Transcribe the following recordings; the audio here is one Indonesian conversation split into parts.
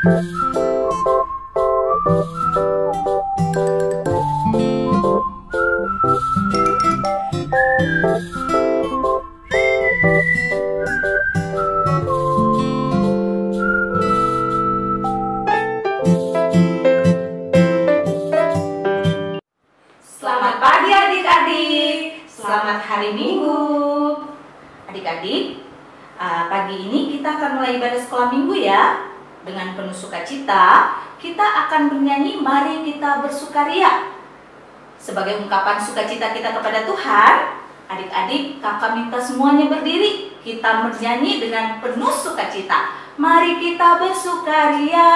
Selamat pagi adik-adik, selamat hari Minggu. Adik-adik, pagi ini kita akan mulai ibadah sekolah minggu ya. Dengan penuh sukacita, kita akan bernyanyi "Mari Kita Bersukaria". Sebagai ungkapan sukacita kita kepada Tuhan, adik-adik, kakak minta semuanya berdiri. Kita bernyanyi dengan penuh sukacita. Mari kita bersukaria.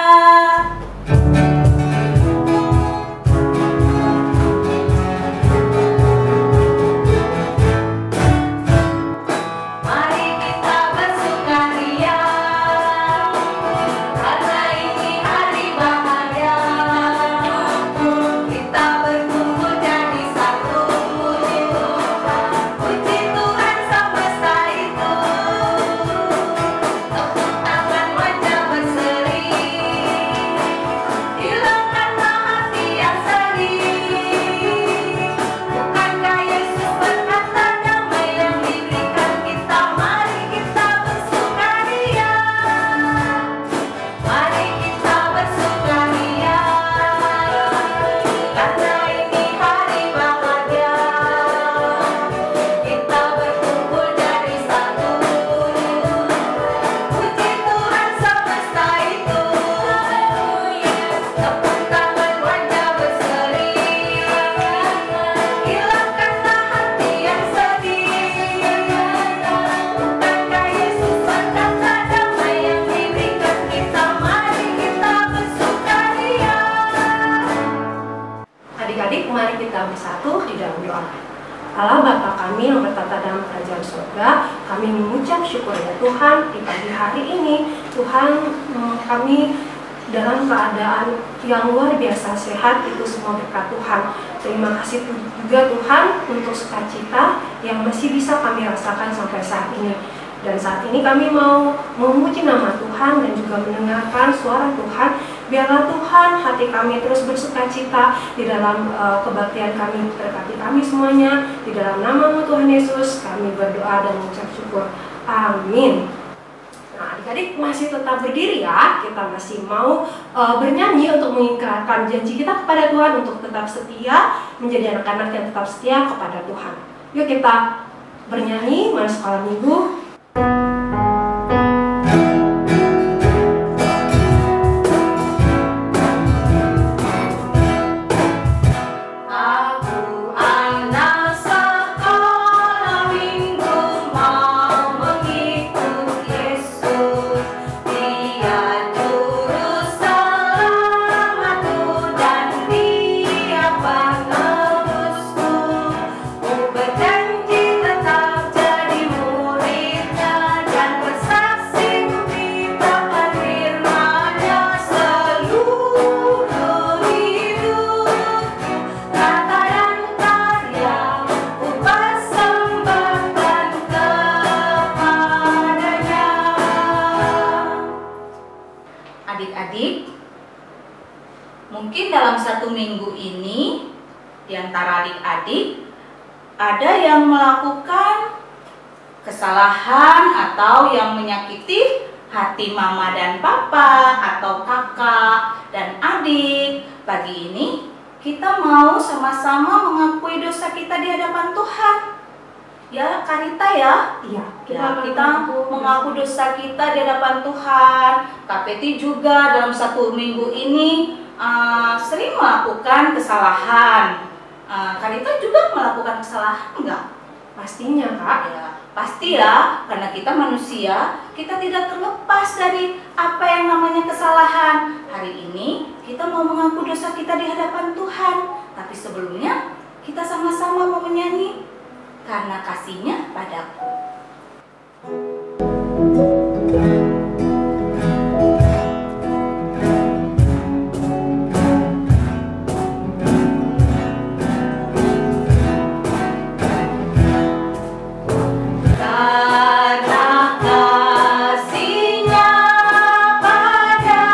Adik-adik, mari kita bersatu di dalam doa. Allah Bapa kami yang bertata dalam kerajaan surga, kami mengucap syukur ya Tuhan di pagi hari ini. Tuhan, kami dalam keadaan yang luar biasa sehat, itu semua berkat Tuhan. Terima kasih juga Tuhan untuk sukacita yang masih bisa kami rasakan sampai saat ini. Dan saat ini kami mau memuji nama Tuhan dan juga mendengarkan suara Tuhan. Biarlah Tuhan hati kami terus bersukacita di dalam kebaktian kami. Berkati kami semuanya. Di dalam nama-Mu Tuhan Yesus kami berdoa dan mengucap syukur. Amin. Nah, adik-adik masih tetap berdiri ya. Kita masih mau bernyanyi untuk mengingkarkan janji kita kepada Tuhan untuk tetap setia, menjadi anak-anak yang tetap setia kepada Tuhan. Yuk kita bernyanyi Mari Sekolah Minggu. Adik-adik, mungkin dalam satu minggu ini di antara adik-adik ada yang melakukan kesalahan atau yang menyakiti hati mama dan papa atau kakak dan adik. Pagi ini kita mau sama-sama mengakui dosa kita di hadapan Tuhan. Ya, Karita ya? Iya, kita mengaku dosa kita di hadapan Tuhan. Kak Peti juga dalam satu minggu ini sering melakukan kesalahan. Karita juga melakukan kesalahan enggak? Pastinya Kak. Ya, pasti ya, karena kita manusia, kita tidak terlepas dari apa yang namanya kesalahan. Hari ini kita mau mengaku dosa kita di hadapan Tuhan. Tapi sebelumnya kita sama-sama mau menyanyi Karena Kasih-Nya Padaku. Karena kasih-Nya padaku.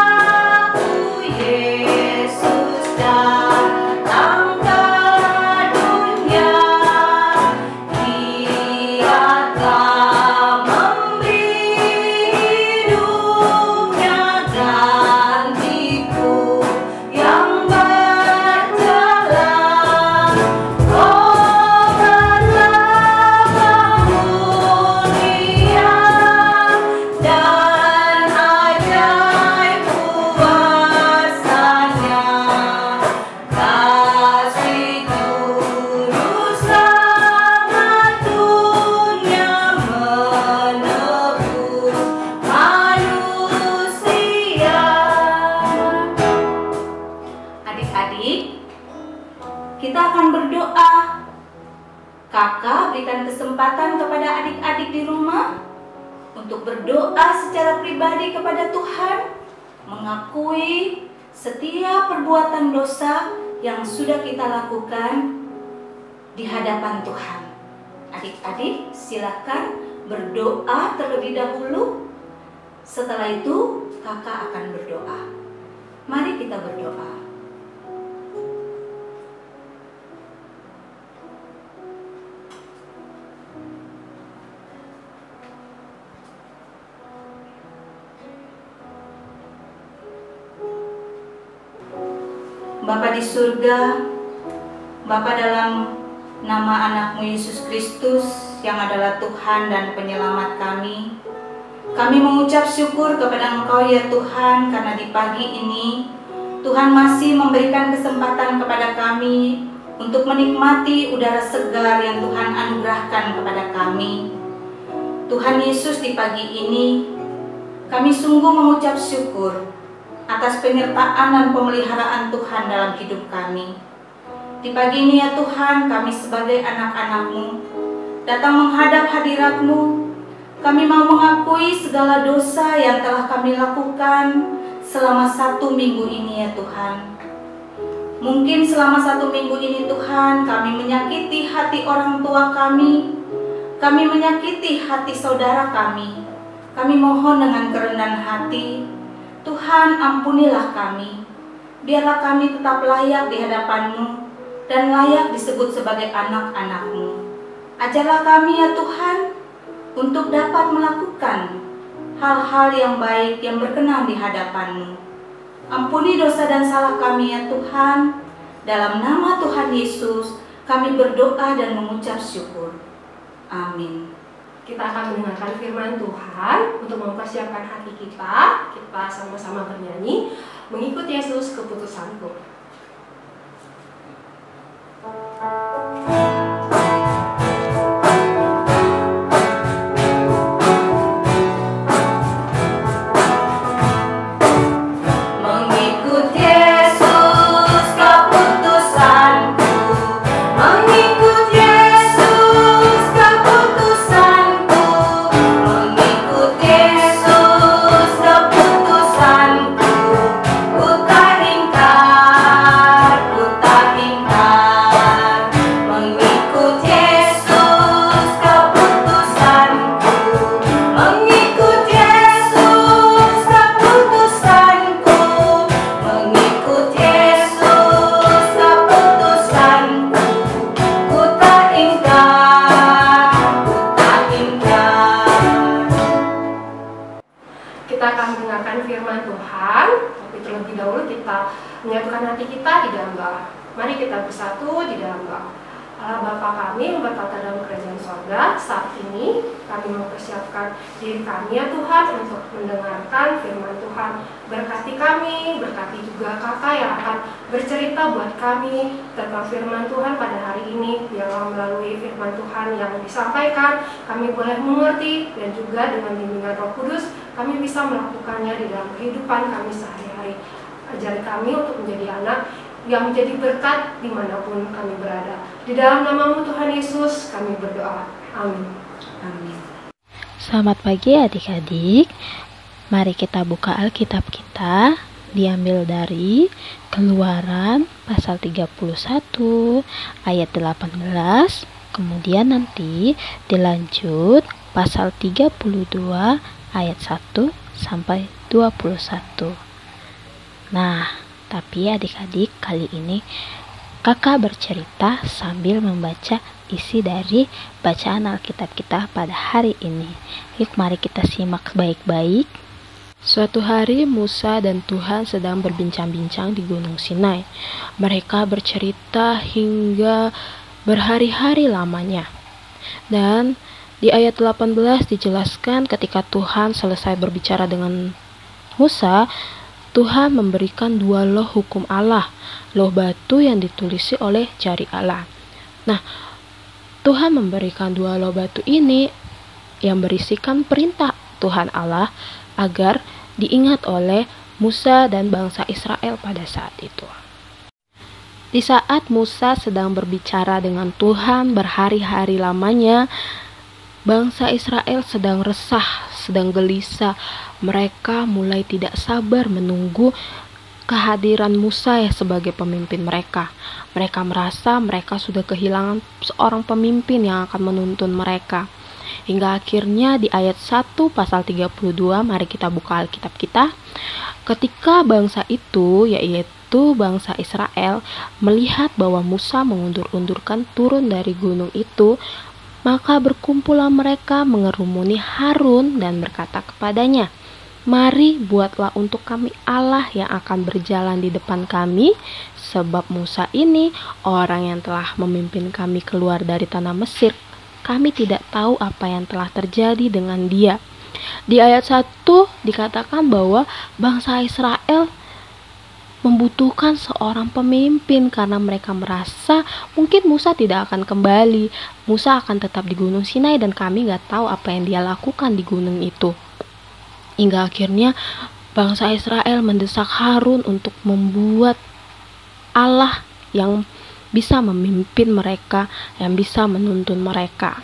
Kakak berikan kesempatan kepada adik-adik di rumah untuk berdoa secara pribadi kepada Tuhan, mengakui setiap perbuatan dosa yang sudah kita lakukan di hadapan Tuhan. Adik-adik, silakan berdoa terlebih dahulu. Setelah itu, kakak akan berdoa. Mari kita berdoa. Bapa di surga, Bapa dalam nama anakmu Yesus Kristus yang adalah Tuhan dan penyelamat kami mengucap syukur kepada Engkau ya Tuhan, karena di pagi ini Tuhan masih memberikan kesempatan kepada kami untuk menikmati udara segar yang Tuhan anugerahkan kepada kami. Tuhan Yesus, di pagi ini kami sungguh mengucap syukur atas penyertaan dan pemeliharaan Tuhan dalam hidup kami. Di pagi ini ya Tuhan, kami sebagai anak-anak-Mu datang menghadap hadirat-Mu. Kami mau mengakui segala dosa yang telah kami lakukan selama 1 minggu ini ya Tuhan. Mungkin selama 1 minggu ini Tuhan, kami menyakiti hati orang tua kami menyakiti hati saudara kami. Kami mohon dengan kerendahan hati, Tuhan, ampunilah kami. Biarlah kami tetap layak di hadapan-Mu dan layak disebut sebagai anak-anak-Mu. Ajarlah kami ya Tuhan untuk dapat melakukan hal-hal yang baik yang berkenan di hadapan-Mu. Ampuni dosa dan salah kami ya Tuhan. Dalam nama Tuhan Yesus kami berdoa dan mengucap syukur. Amin. Kita akan mendengarkan firman Tuhan. Untuk mempersiapkan hati kita sama-sama bernyanyi, mengikut Yesus keputusanku. Menyatukan hati kita di dalam doa. Mari kita bersatu di dalam doa. Allah Bapa kami yang bertata dalam kerajaan sorga, saat ini kami mempersiapkan diri kami ya Tuhan untuk mendengarkan firman Tuhan. Berkati kami, berkati juga kakak yang akan bercerita buat kami tentang firman Tuhan pada hari ini. Biarlah melalui firman Tuhan yang disampaikan, kami boleh mengerti dan juga dengan bimbingan Roh Kudus kami bisa melakukannya di dalam kehidupan kami sehari-hari. Ajari kami untuk menjadi anak yang menjadi berkat dimanapun kami berada. Di dalam nama-Mu Tuhan Yesus kami berdoa. Amin. Amin. Selamat pagi adik-adik. Mari kita buka Alkitab kita. Diambil dari Keluaran pasal 31 ayat 18. Kemudian nanti dilanjut pasal 32 ayat 1 sampai 21. Nah, tapi adik-adik kali ini kakak bercerita sambil membaca isi dari bacaan Alkitab kita pada hari ini. Yuk mari kita simak baik-baik. Suatu hari Musa dan Tuhan sedang berbincang-bincang di Gunung Sinai. Mereka bercerita hingga berhari-hari lamanya. Dan di ayat 18 dijelaskan ketika Tuhan selesai berbicara dengan Musa, Tuhan memberikan 2 loh hukum Allah, loh batu yang ditulisi oleh jari Allah. Nah, Tuhan memberikan 2 loh batu ini yang berisikan perintah Tuhan Allah agar diingat oleh Musa dan bangsa Israel pada saat itu. Di saat Musa sedang berbicara dengan Tuhan berhari-hari lamanya, bangsa Israel sedang resah, sedang gelisah. Mereka mulai tidak sabar menunggu kehadiran Musa sebagai pemimpin mereka. Mereka merasa mereka sudah kehilangan seorang pemimpin yang akan menuntun mereka. Hingga akhirnya di ayat 1 pasal 32, mari kita buka Alkitab kita. Ketika bangsa itu, yaitu bangsa Israel, melihat bahwa Musa mengundur-undurkan turun dari gunung itu, maka berkumpullah mereka mengerumuni Harun dan berkata kepadanya, "Mari buatlah untuk kami Allah yang akan berjalan di depan kami, sebab Musa ini orang yang telah memimpin kami keluar dari tanah Mesir. Kami tidak tahu apa yang telah terjadi dengan dia." Di ayat 1 dikatakan bahwa bangsa Israel membutuhkan seorang pemimpin karena mereka merasa mungkin Musa tidak akan kembali. Musa akan tetap di Gunung Sinai dan kami gak tahu apa yang dia lakukan di gunung itu. Hingga akhirnya bangsa Israel mendesak Harun untuk membuat Allah yang bisa memimpin mereka, yang bisa menuntun mereka.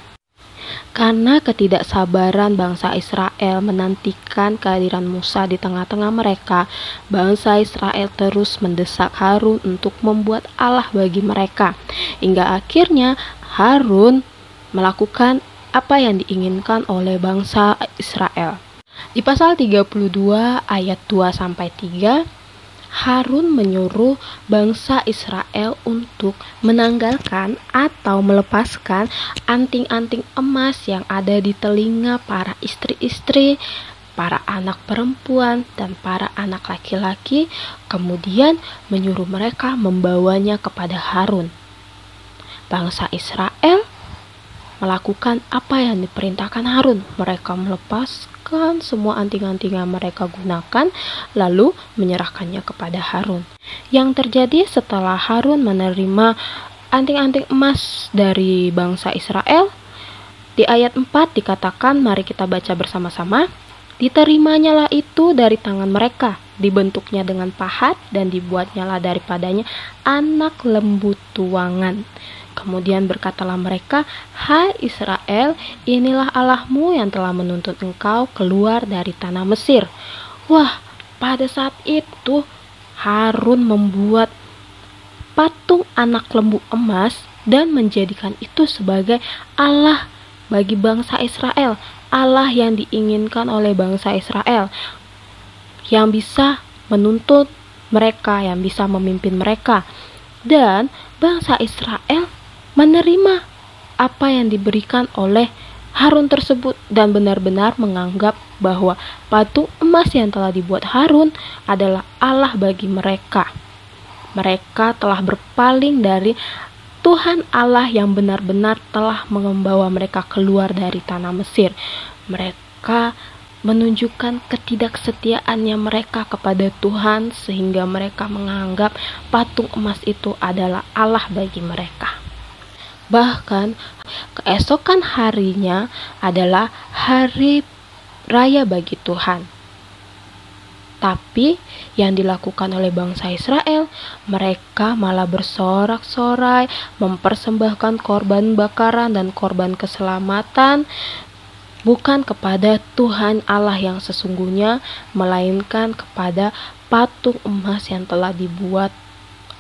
Karena ketidaksabaran bangsa Israel menantikan kehadiran Musa di tengah-tengah mereka, bangsa Israel terus mendesak Harun untuk membuat Allah bagi mereka. Hingga akhirnya Harun melakukan apa yang diinginkan oleh bangsa Israel. Di pasal 32 ayat 2-3, Harun menyuruh bangsa Israel untuk menanggalkan atau melepaskan anting-anting emas yang ada di telinga para istri-istri, para anak perempuan, dan para anak laki-laki, kemudian menyuruh mereka membawanya kepada Harun. Bangsa Israel melakukan apa yang diperintahkan Harun. Mereka melepaskan semua anting-anting yang mereka gunakan, lalu menyerahkannya kepada Harun. Yang terjadi setelah Harun menerima anting-anting emas dari bangsa Israel, di ayat 4 dikatakan, mari kita baca bersama-sama. Diterimanya lah itu dari tangan mereka, dibentuknya dengan pahat, dan dibuatnya lah daripadanya anak lembu tuangan. Kemudian berkatalah mereka, "Hai Israel, inilah Allahmu yang telah menuntun engkau keluar dari tanah Mesir." Wah, pada saat itu Harun membuat patung anak lembu emas dan menjadikan itu sebagai Allah bagi bangsa Israel. Allah yang diinginkan oleh bangsa Israel, yang bisa menuntun mereka, yang bisa memimpin mereka. Dan bangsa Israel menerima apa yang diberikan oleh Harun tersebut dan benar-benar menganggap bahwa patung emas yang telah dibuat Harun adalah Allah bagi mereka. Mereka telah berpaling dari Tuhan Allah yang benar-benar telah membawa mereka keluar dari tanah Mesir. Mereka menunjukkan ketidaksetiaannya mereka kepada Tuhan sehingga mereka menganggap patung emas itu adalah Allah bagi mereka. Bahkan keesokan harinya adalah hari raya bagi Tuhan. Tapi yang dilakukan oleh bangsa Israel, mereka malah bersorak-sorai, mempersembahkan korban bakaran dan korban keselamatan bukan kepada Tuhan Allah yang sesungguhnya, melainkan kepada patung emas yang telah dibuat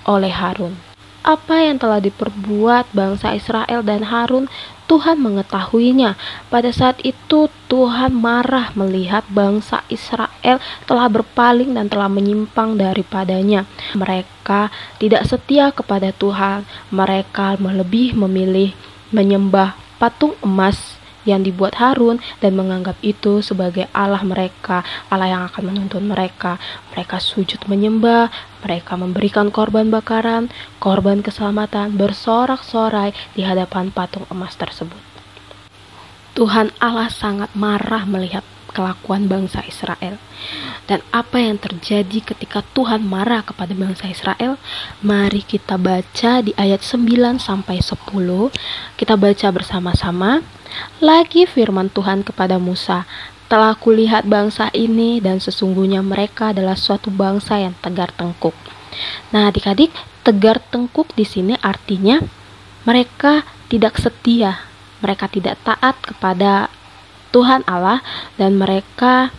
oleh Harun. Apa yang telah diperbuat bangsa Israel dan Harun, Tuhan mengetahuinya. Pada saat itu Tuhan marah melihat bangsa Israel telah berpaling dan telah menyimpang daripadanya. Mereka tidak setia kepada Tuhan. Mereka lebih memilih menyembah patung emas yang dibuat Harun dan menganggap itu sebagai Allah mereka, Allah yang akan menuntun mereka. Mereka sujud menyembah, mereka memberikan korban bakaran, korban keselamatan, bersorak-sorai di hadapan patung emas tersebut. Tuhan Allah sangat marah melihat kelakuan bangsa Israel. Dan apa yang terjadi ketika Tuhan marah kepada bangsa Israel? Mari kita baca di ayat 9-10. Kita baca bersama-sama. Lagi firman Tuhan kepada Musa, "Telah kulihat bangsa ini dan sesungguhnya mereka adalah suatu bangsa yang tegar tengkuk. Nah, adik-adik, tegar tengkuk di sini artinya mereka tidak setia, mereka tidak taat kepada Tuhan Allah, dan mereka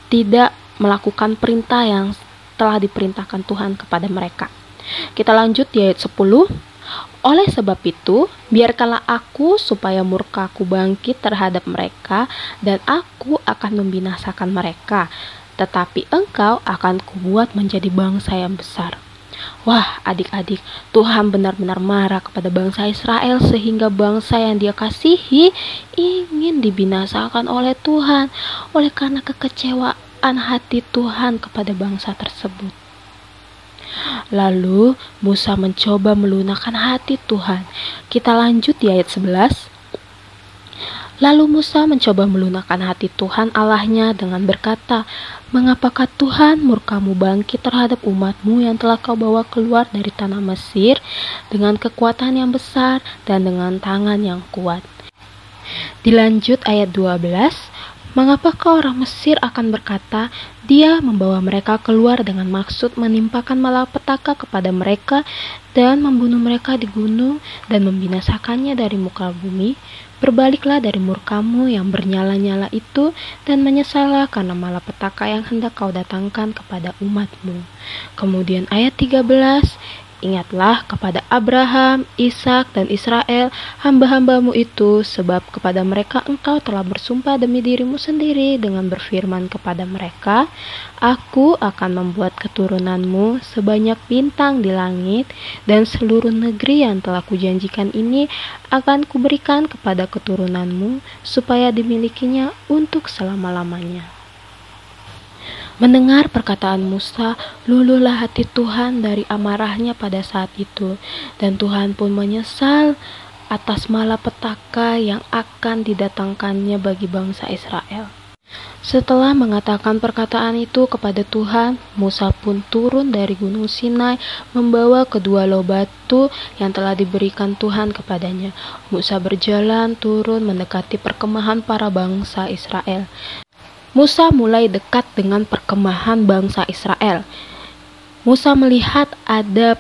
tidak melakukan perintah yang telah diperintahkan Tuhan kepada mereka. Kita lanjut di ayat 10. Oleh sebab itu, biarkanlah aku supaya murkaku bangkit terhadap mereka, dan aku akan membinasakan mereka, tetapi engkau akan kubuat menjadi bangsa yang besar. Wah, adik-adik, Tuhan benar-benar marah kepada bangsa Israel sehingga bangsa yang Dia kasihi ingin dibinasakan oleh Tuhan oleh karena kekecewaan hati Tuhan kepada bangsa tersebut. Lalu Musa mencoba melunakkan hati Tuhan. Kita lanjut di ayat 11. Lalu Musa mencoba melunakkan hati Tuhan Allahnya dengan berkata, "Mengapakah Tuhan murkamu bangkit terhadap umatmu yang telah kau bawa keluar dari tanah Mesir dengan kekuatan yang besar dan dengan tangan yang kuat?" Dilanjut ayat 12. Mengapakah orang Mesir akan berkata, Dia membawa mereka keluar dengan maksud menimpakan malapetaka kepada mereka dan membunuh mereka di gunung dan membinasakannya dari muka bumi? Berbaliklah dari murkamu yang bernyala-nyala itu dan menyesallah karena malapetaka yang hendak kau datangkan kepada umatmu. Kemudian ayat 13. Ingatlah kepada Abraham, Ishak, dan Israel, hamba-hambamu itu, sebab kepada mereka engkau telah bersumpah demi dirimu sendiri dengan berfirman kepada mereka, Aku akan membuat keturunanmu sebanyak bintang di langit, dan seluruh negeri yang telah kujanjikan ini akan kuberikan kepada keturunanmu, supaya dimilikinya untuk selama-lamanya. Mendengar perkataan Musa, luluhlah hati Tuhan dari amarahnya pada saat itu, dan Tuhan pun menyesal atas malapetaka yang akan didatangkannya bagi bangsa Israel. Setelah mengatakan perkataan itu kepada Tuhan, Musa pun turun dari gunung Sinai membawa kedua loh batu yang telah diberikan Tuhan kepadanya. Musa berjalan turun mendekati perkemahan para bangsa Israel. Musa mulai dekat dengan perkemahan bangsa Israel. Musa melihat ada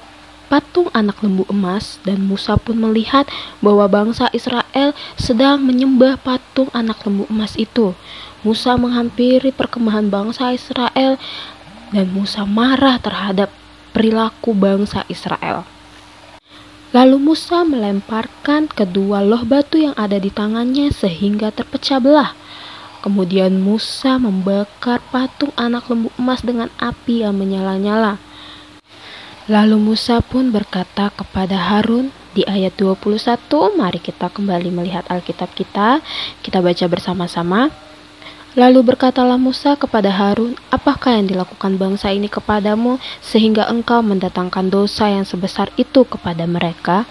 patung anak lembu emas, dan Musa pun melihat bahwa bangsa Israel sedang menyembah patung anak lembu emas itu. Musa menghampiri perkemahan bangsa Israel, dan Musa marah terhadap perilaku bangsa Israel. Lalu Musa melemparkan kedua loh batu yang ada di tangannya sehingga terpecah belah. Kemudian Musa membakar patung anak lembu emas dengan api yang menyala-nyala. Lalu Musa pun berkata kepada Harun di ayat 21, mari kita kembali melihat Alkitab kita baca bersama-sama. Lalu berkatalah Musa kepada Harun, apakah yang dilakukan bangsa ini kepadamu sehingga engkau mendatangkan dosa yang sebesar itu kepada mereka?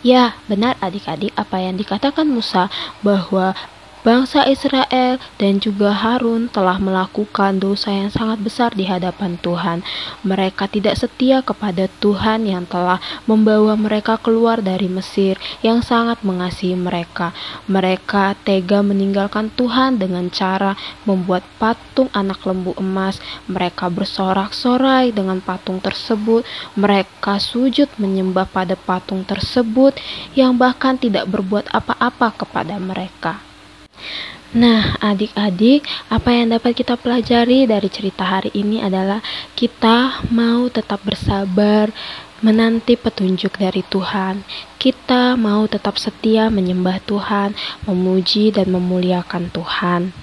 Ya, benar adik-adik apa yang dikatakan Musa, bahwa bangsa Israel dan juga Harun telah melakukan dosa yang sangat besar di hadapan Tuhan. Mereka tidak setia kepada Tuhan yang telah membawa mereka keluar dari Mesir, yang sangat mengasihi mereka. Mereka tega meninggalkan Tuhan dengan cara membuat patung anak lembu emas. Mereka bersorak-sorai dengan patung tersebut. Mereka sujud menyembah pada patung tersebut yang bahkan tidak berbuat apa-apa kepada mereka. Nah, adik-adik, apa yang dapat kita pelajari dari cerita hari ini adalah kita mau tetap bersabar menanti petunjuk dari Tuhan. Kita mau tetap setia menyembah Tuhan, memuji dan memuliakan Tuhan.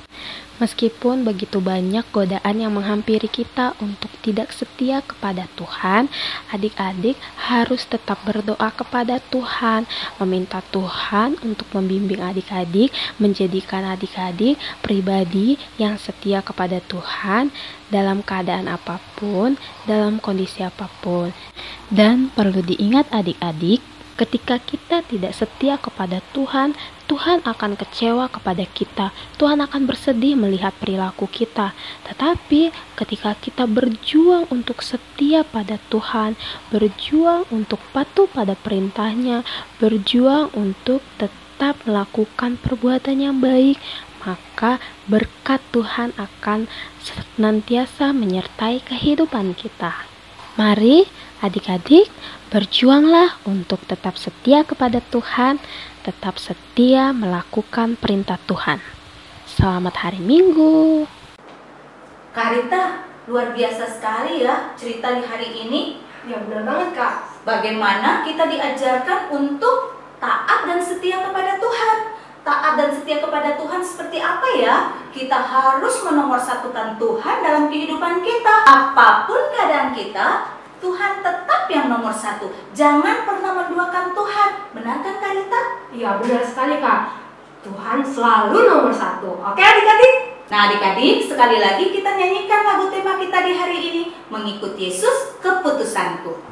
Meskipun begitu banyak godaan yang menghampiri kita untuk tidak setia kepada Tuhan, adik-adik harus tetap berdoa kepada Tuhan, meminta Tuhan untuk membimbing adik-adik, menjadikan adik-adik pribadi yang setia kepada Tuhan dalam keadaan apapun, dalam kondisi apapun. Dan perlu diingat adik-adik, ketika kita tidak setia kepada Tuhan, Tuhan akan kecewa kepada kita. Tuhan akan bersedih melihat perilaku kita. Tetapi ketika kita berjuang untuk setia pada Tuhan, berjuang untuk patuh pada perintahnya, berjuang untuk tetap melakukan perbuatan yang baik, maka berkat Tuhan akan senantiasa menyertai kehidupan kita. Mari adik-adik berjuanglah untuk tetap setia kepada Tuhan, tetap setia melakukan perintah Tuhan. Selamat hari Minggu. Kak Rita, luar biasa sekali ya cerita di hari ini. Ya benar banget Kak. Bagaimana kita diajarkan untuk taat dan setia kepada Tuhan. Taat dan setia kepada Tuhan seperti apa ya? Kita harus menomorsatukan Tuhan dalam kehidupan kita. Apapun keadaan kita, Tuhan tetap yang nomor satu. Jangan pernah menduakan Tuhan. Benar kan Kak Rita? Iya benar sekali Kak. Tuhan selalu nomor satu. Oke adik-adik? Nah adik-adik, sekali lagi kita nyanyikan lagu tema kita di hari ini, Mengikut Yesus Keputusanku.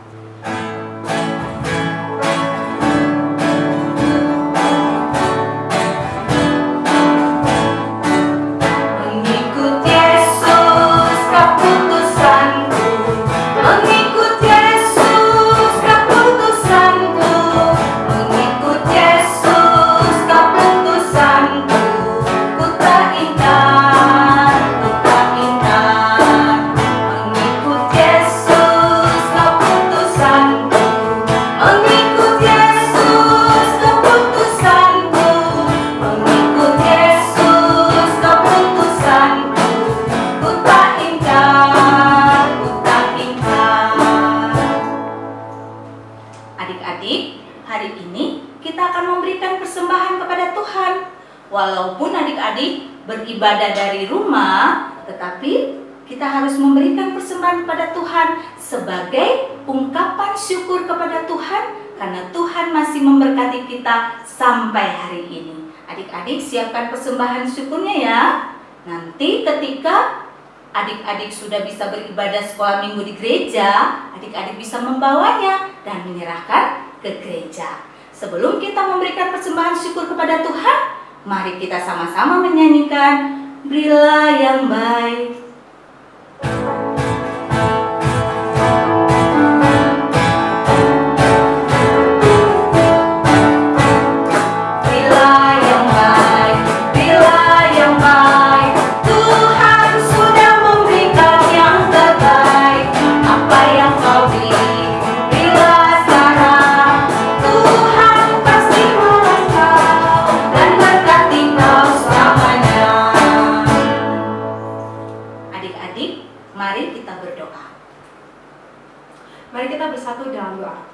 Walaupun adik-adik beribadah dari rumah, tetapi kita harus memberikan persembahan kepada Tuhan sebagai ungkapan syukur kepada Tuhan karena Tuhan masih memberkati kita sampai hari ini. Adik-adik siapkan persembahan syukurnya ya. Nanti ketika adik-adik sudah bisa beribadah sekolah minggu di gereja, adik-adik bisa membawanya dan menyerahkan ke gereja. Sebelum kita memberikan persembahan syukur kepada Tuhan, mari kita sama-sama menyanyikan Berilah yang Baik. Mari kita bersatu dalam doa.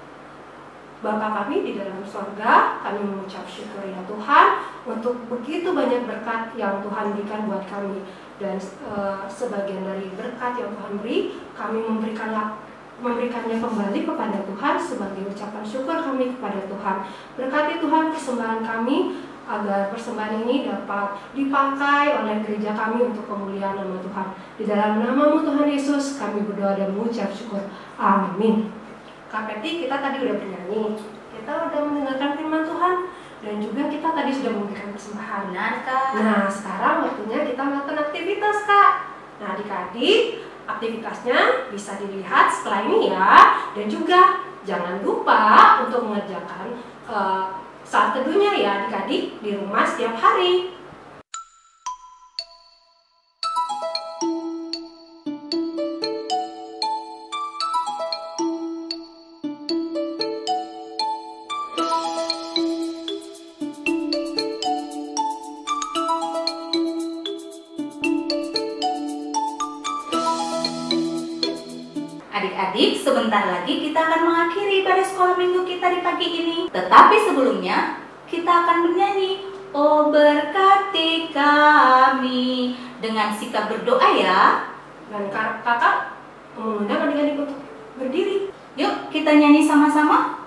Bapa kami di dalam sorga, kami mengucap syukur ya Tuhan untuk begitu banyak berkat yang Tuhan berikan buat kami. Dan sebagian dari berkat yang Tuhan beri, kami memberikannya kembali kepada Tuhan sebagai ucapan syukur kami kepada Tuhan. Berkati Tuhan persembahan kami, agar persembahan ini dapat dipakai oleh gereja kami untuk kemuliaan nama Tuhan. Di dalam nama-Mu Tuhan Yesus kami berdoa dan mengucap syukur. Amin. Kak Peti, kita tadi udah bernyanyi, kita udah mendengarkan firman Tuhan, dan juga kita tadi sudah memberikan persembahan. Benar Kak. Nah sekarang waktunya kita melakukan aktivitas Kak. Nah adik-adik, aktivitasnya bisa dilihat setelah ini ya. Dan juga jangan lupa untuk mengerjakan saat teduhnya ya adik-adik di rumah setiap hari. Adik-adik, sebentar lagi kita akan mengakhiri ibadah sekolah minggu kita di pagi ini. Tetapi sebelumnya, kita akan bernyanyi "Oh berkati kami" dengan sikap berdoa ya. Dan kakak mengundang adik-adik untuk berdiri. Yuk kita nyanyi sama-sama.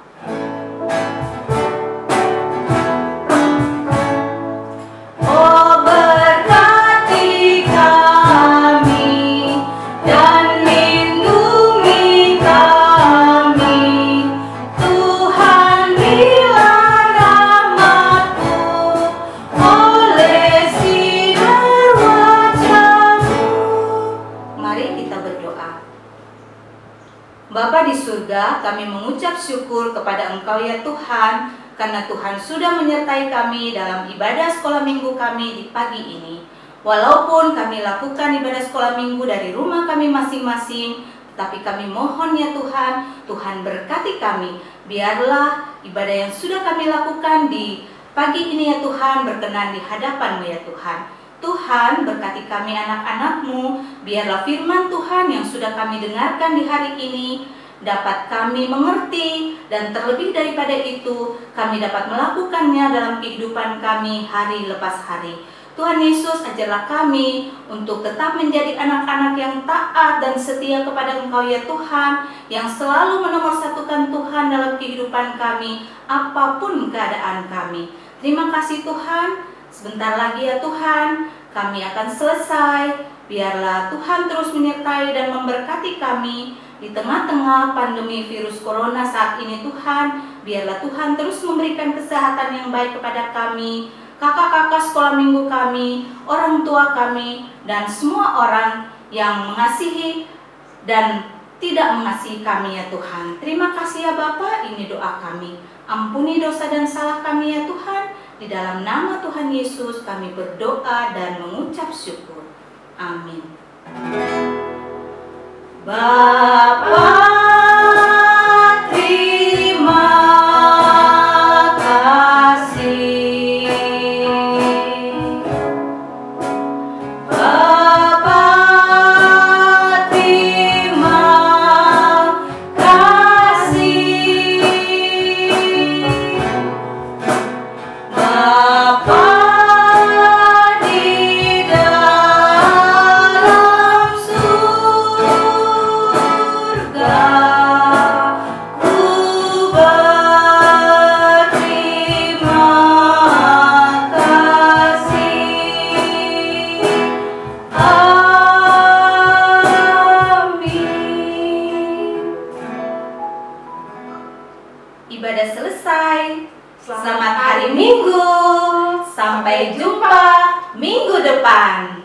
Bapa di surga, kami mengucap syukur kepada Engkau ya Tuhan, karena Tuhan sudah menyertai kami dalam ibadah sekolah minggu kami di pagi ini. Walaupun kami lakukan ibadah sekolah minggu dari rumah kami masing-masing, Tetapi kami mohon ya Tuhan, Tuhan berkati kami. Biarlah ibadah yang sudah kami lakukan di pagi ini ya Tuhan berkenan di hadapan-Mu ya Tuhan. Tuhan berkati kami anak-anak-Mu, biarlah firman Tuhan yang sudah kami dengarkan di hari ini dapat kami mengerti, dan terlebih daripada itu kami dapat melakukannya dalam kehidupan kami hari lepas hari. Tuhan Yesus, ajarlah kami untuk tetap menjadi anak-anak yang taat dan setia kepada Engkau ya Tuhan, yang selalu menomorsatukan Tuhan dalam kehidupan kami, apapun keadaan kami. Terima kasih Tuhan, sebentar lagi ya Tuhan, kami akan selesai. Biarlah Tuhan terus menyertai dan memberkati kami di tengah-tengah pandemi virus corona saat ini Tuhan. Biarlah Tuhan terus memberikan kesehatan yang baik kepada kami, kakak-kakak sekolah minggu kami, orang tua kami, dan semua orang yang mengasihi dan tidak mengasihi kami ya Tuhan. Terima kasih ya Bapa, ini doa kami. Ampuni dosa dan salah kami ya Tuhan. Di dalam nama Tuhan Yesus kami berdoa dan mengucap syukur. Amin. Bapa, terima kasih. Bapa, terima kasih. Bapa di dalam surga, ku berterima kasih. Amin. Ibadah selesai. Selamat hari Minggu. Sampai jumpa minggu depan.